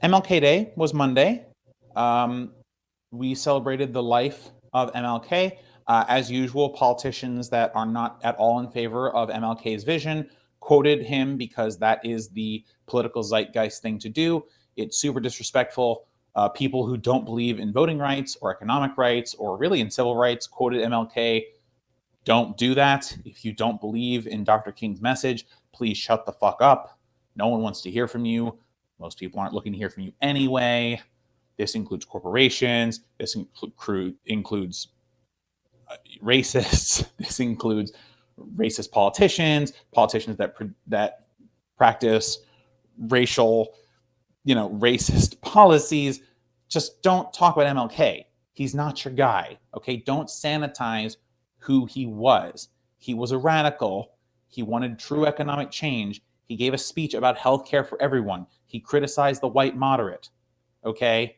MLK Day was Monday. We celebrated the life of MLK. As usual, politicians that are not at all in favor of MLK's vision quoted him because that is the political zeitgeist thing to do. It's super disrespectful. People who don't believe in voting rights or economic rights or really in civil rights quoted MLK. Don't do that. If you don't believe in Dr. King's message, please shut the fuck up. No one wants to hear from you. Most people aren't looking to hear from you anyway. This includes corporations. This includes racists. This includes racist politicians, politicians that practice racial, racist policies. Just don't talk about MLK. He's not your guy. Okay, don't sanitize who he was. He was a radical. He wanted true economic change. He gave a speech about health care for everyone. He criticized the white moderate. Okay?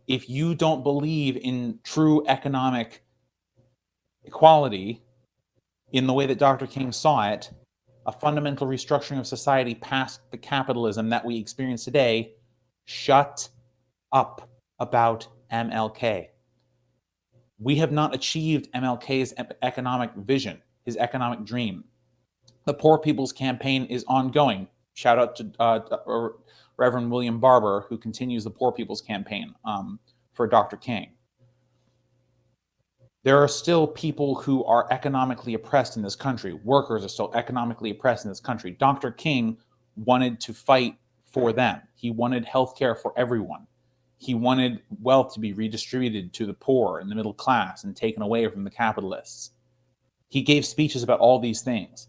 If you don't believe in true economic equality in the way that Dr. King saw it, a fundamental restructuring of society past the capitalism that we experience today, shut up about MLK. We have not achieved MLK's economic vision, his economic dream. The Poor People's Campaign is ongoing. Shout out to Reverend William Barber, who continues the Poor People's Campaign for Dr. King. There are still people who are economically oppressed in this country. Workers are still economically oppressed in this country. Dr. King wanted to fight for them. He wanted health care for everyone. He wanted wealth to be redistributed to the poor and the middle class and taken away from the capitalists. He gave speeches about all these things.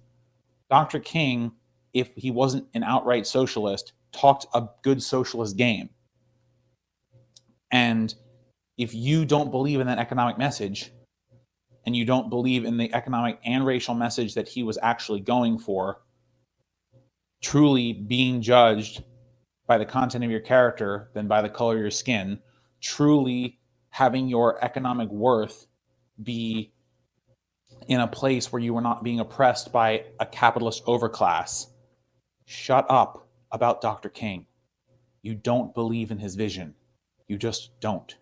Dr. King, if he wasn't an outright socialist, talked a good socialist game. And if you don't believe in that economic message, and you don't believe in the economic and racial message that he was actually going for, truly being judged by the content of your character than by the color of your skin, truly having your economic worth be in a place where you are not being oppressed by a capitalist overclass, shut up about Dr. King. You don't believe in his vision. You just don't.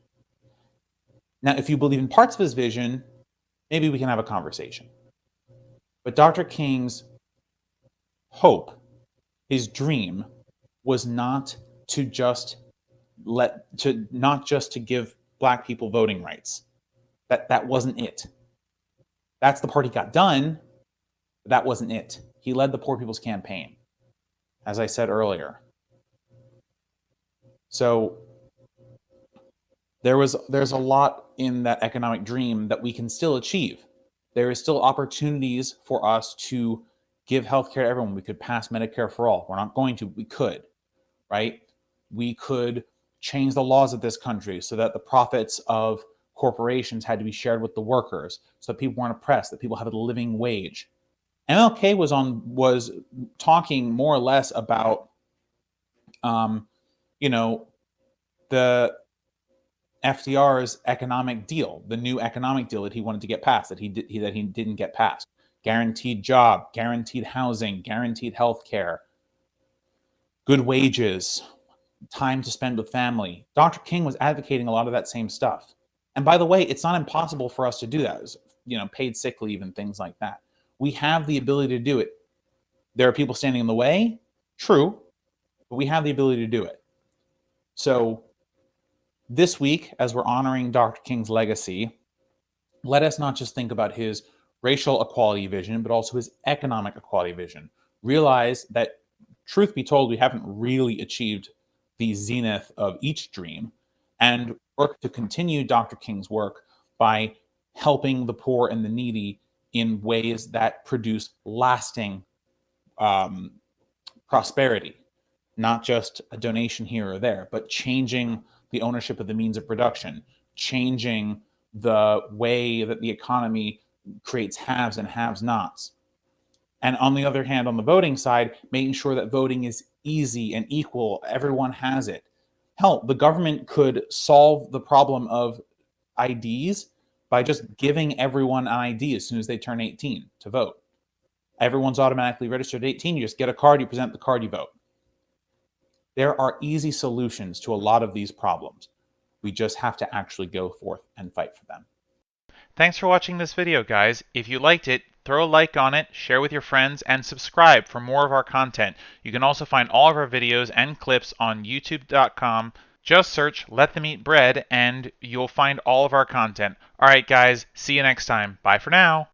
Now, if you believe in parts of his vision, maybe we can have a conversation. But Dr. King's hope, his dream, was not to give black people voting rights. That wasn't it. That's the part he got done, but that wasn't it. He led the Poor People's Campaign, as I said earlier. So there's a lot in that economic dream that we can still achieve. There is still opportunities for us to give healthcare to everyone. We could pass Medicare for all. We're not going to. We could, right? We could change the laws of this country so that the profits of corporations had to be shared with the workers, so that people weren't oppressed, that people have a living wage. MLK was talking more or less about, the FDR's economic deal, the new economic deal that he wanted to get passed, that he didn't get passed. Guaranteed job, guaranteed housing, guaranteed health care, good wages, time to spend with family. Dr. King was advocating a lot of that same stuff. And by the way, it's not impossible for us to do that. Paid sick leave and things like that. We have the ability to do it. There are people standing in the way, true, but we have the ability to do it. So this week, as we're honoring Dr. King's legacy, let us not just think about his racial equality vision, but also his economic equality vision. Realize that, truth be told, we haven't really achieved the zenith of each dream, and work to continue Dr. King's work by helping the poor and the needy in ways that produce lasting prosperity, not just a donation here or there, but changing the ownership of the means of production, changing the way that the economy creates haves and have-nots. And on the other hand, on the voting side, making sure that voting is easy and equal, everyone has it. Hell, the government could solve the problem of IDs by just giving everyone an ID as soon as they turn 18 to vote. Everyone's automatically registered at 18. You just get a card, you present the card, you vote. There are easy solutions to a lot of these problems. We just have to actually go forth and fight for them. Thanks for watching this video, guys. If you liked it, throw a like on it, share with your friends, and subscribe for more of our content. You can also find all of our videos and clips on youtube.com. Just search Let Them Eat Bread and you'll find all of our content. Alright guys, see you next time. Bye for now.